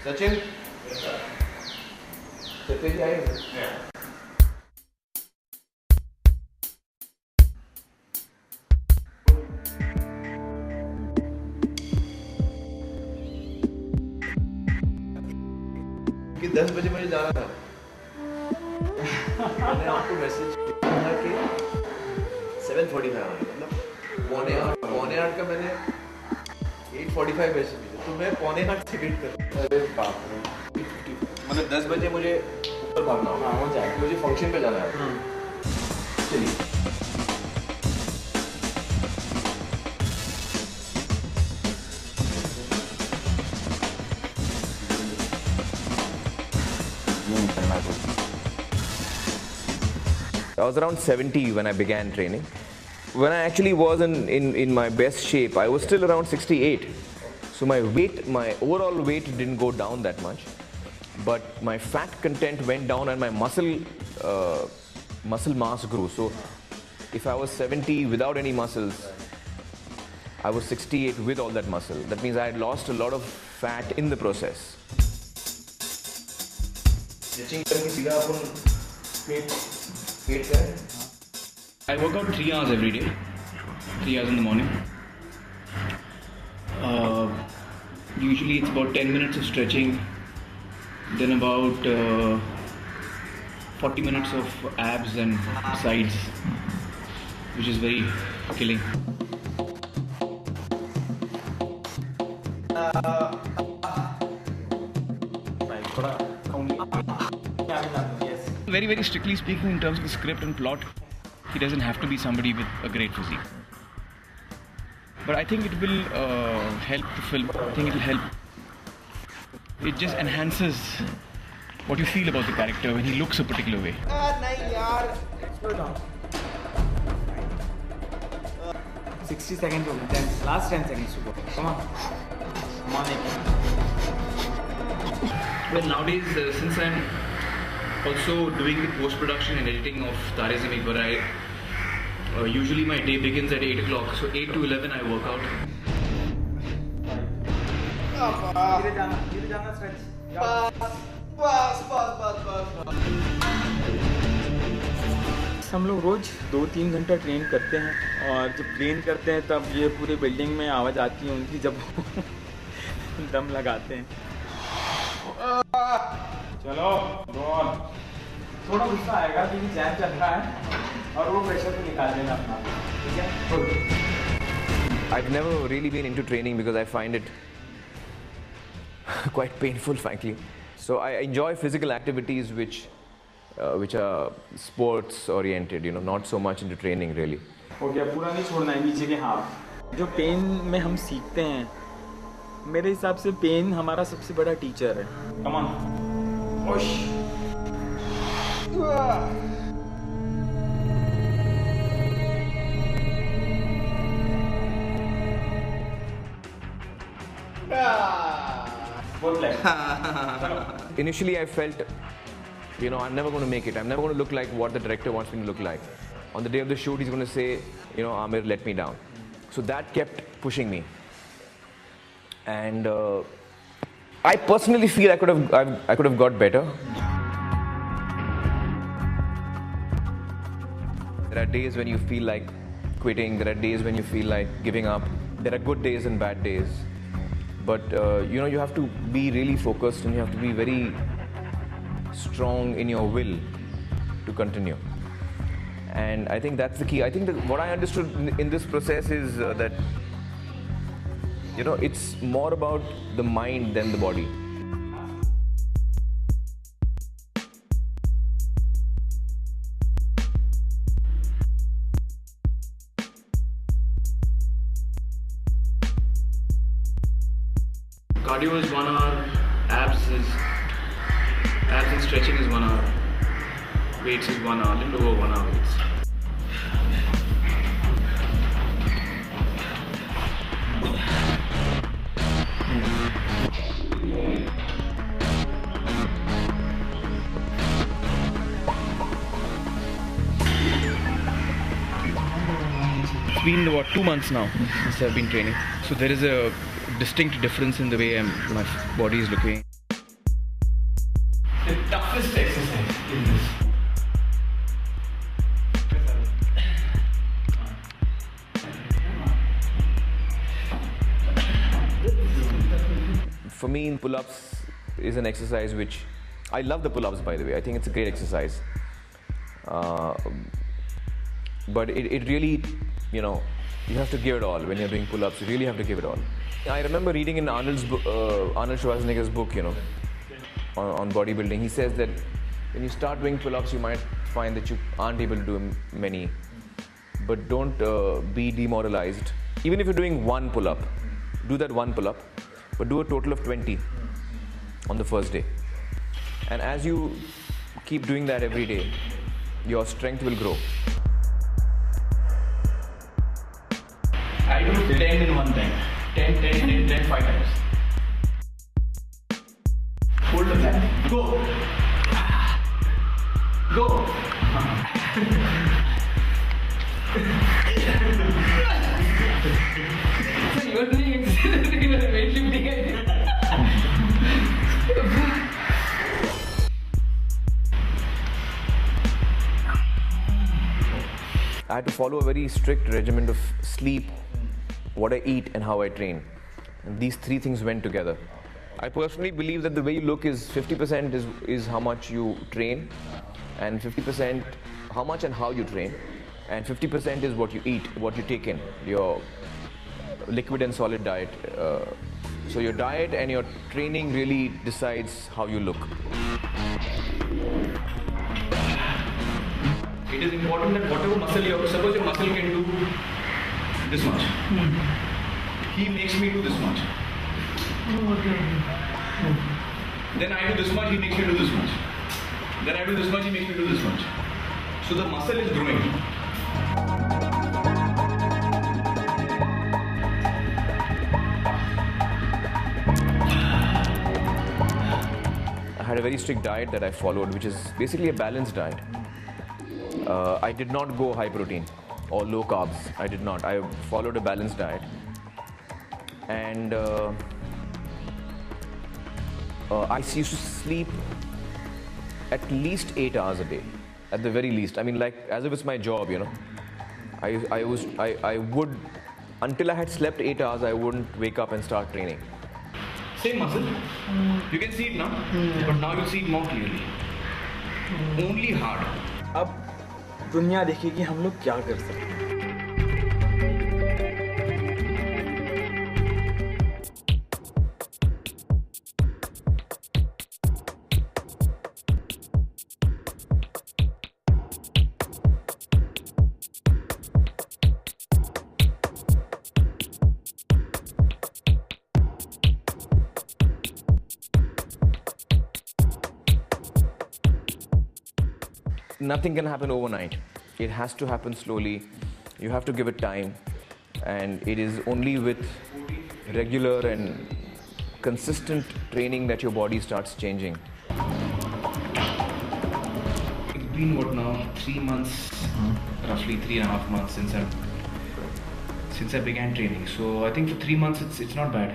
Sachin? Sachin ji आएंगे? कि 10 बजे मुझे जाना था। मैंने आपको मैसेज किया कि 7:45 मतलब पौने आठ का मैंने 8:45 मैसेज किया, तो मैं पौने 8 से वेट कर रहा हूँ। अरे बाप रे, मतलब 10 बजे मुझे ऊपर भागना होगा। हो जाए, मुझे फंक्शन पे जाना है। चलिए। I was around 70 when I began training. When I actually was in my best shape, I was still around 68. So my overall weight didn't go down that much, but my fat content went down and my muscle mass grew. So if I was 70 without any muscles, I was 68 with all that muscle. That means I had lost a lot of fat in the process. I work out 3 hours every day, 3 hours in the morning. Usually it's about 10 minutes of stretching, then about 40 minutes of abs and sides, which is very killing. Very, very strictly speaking, in terms of the script and plot, he doesn't have to be somebody with a great physique. But I think it will help the film. I think it will help. It just enhances what you feel about the character when he looks a particular way. Slow down. 60 seconds to go. Last 10 seconds to go. Come on. Come on, Well, nowadays, since I'm also doing the post-production and editing of Tare Zameen Par, usually my day begins at 8 o'clock. So 8 to 11 I work out. हम लोग रोज 2-3 घंटा train करते हैं, और जब train करते हैं तब ये पूरी बिल्डिंग में आवाज़ आती है उनकी जब दम लगाते हैं। चलो थोड़ा गुस्सा आएगा क्योंकि जैम चल रहा है और वो प्रेशर को निकाल देना अपना, ठीक है? I've never really been into training because I find it quite painful, frankly. So I enjoy physical activities which are sports oriented, you know, not so much into training really. हो गया, पूरा नहीं छोड़ना है नीचे के हाथ। जो पेन में हम सीखते हैं, मेरे हिसाब से पेन हमारा सबसे बड़ा टीचर है। Come on, push. Initially I felt, you know, I'm never going to make it. I'm never going to look like what the director wants me to look like. On the day of the shoot, he's going to say, you know, Amir, let me down. So that kept pushing me. And I personally feel I could have got better. There are days when you feel like quitting. There are days when you feel like giving up. There are good days and bad days. But you know, you have to be really focused and you have to be very strong in your will to continue. And I think that's the key. I think that what I understood in this process is that, you know, it's more about the mind than the body. Cardio is 1 hour, abs and stretching is 1 hour, weights is 1 hour, little over 1 hour weights. It's been about 2 months now since I've been training, so there is a distinct difference in the way my body is looking. The toughest exercise in this. For me, pull-ups is an exercise which I love the pull-ups, by the way. I think it's a great exercise. But it really, you know, you have to give it all when you're doing pull-ups. You really have to give it all. I remember reading in Arnold Schwarzenegger's book, you know, on bodybuilding. He says that when you start doing pull-ups, you might find that you aren't able to do many. But don't be demoralized. Even if you're doing one pull-up, do that one pull-up, but do a total of 20 on the first day. And as you keep doing that every day, your strength will grow. I do 10 in one time. 10, 5 times. Hold the flat. Go. Go. So you are doing exercise, you are weightlifting. I had to follow a very strict regimen of sleep, what I eat and how I train. And these three things went together. I personally believe that the way you look is 50% is how much you train, and 50% how much and how you train, and 50% is what you eat, what you take in, your liquid and solid diet. So your diet and your training really decides how you look. It is important that whatever muscle you have, suppose your muscle can do this much. He makes me do this much. Then I do this much, he makes me do this much. Then I do this much, he makes me do this much. So the muscle is growing. I had a very strict diet that I followed, which is basically a balanced diet. I did not go high protein or low carbs. I did not. I followed a balanced diet. And I used to sleep at least 8 hours a day, at the very least. I mean, like, as if it's my job, you know. I would, until I had slept 8 hours, I wouldn't wake up and start training. Same muscle. You can see it now, but now you see it more clearly. Only hard. अब दुनिया देखेगी हम लोग क्या कर सकते हैं. Nothing can happen overnight. It has to happen slowly. You have to give it time. And it is only with regular and consistent training that your body starts changing. It's been what now? 3 months, roughly 3.5 months since I began training. So I think for 3 months it's not bad.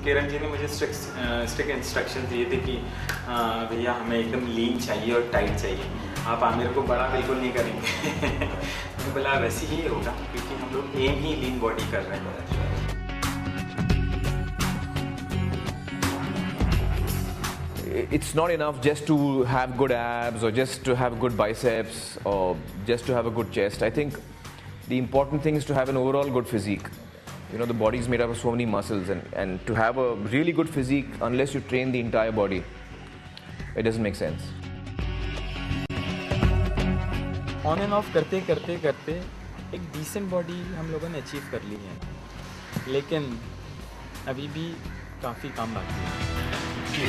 Kiran ji ने मुझे strict instruction दिए थे कि भैया हमें एकदम लीन चाहिए और टाइट चाहिए. आप आमिर को बड़ा बिल्कुल नहीं करेंगे. मैंने बोला वैसे ही होगा क्योंकि हम लोग एम ही लीन बॉडी कर रहे हैं. It's not enough just to have good abs or just to have good biceps or just to have a good chest. I think the important thing is to have an overall good physique. You know, the body is made up of so many muscles, and to have a really good physique, unless you train the entire body, it doesn't make sense. On end of करते करते करते एक decent body हम लोगों ने achieve कर ली है, लेकिन अभी भी काफ़ी काम बाकी है.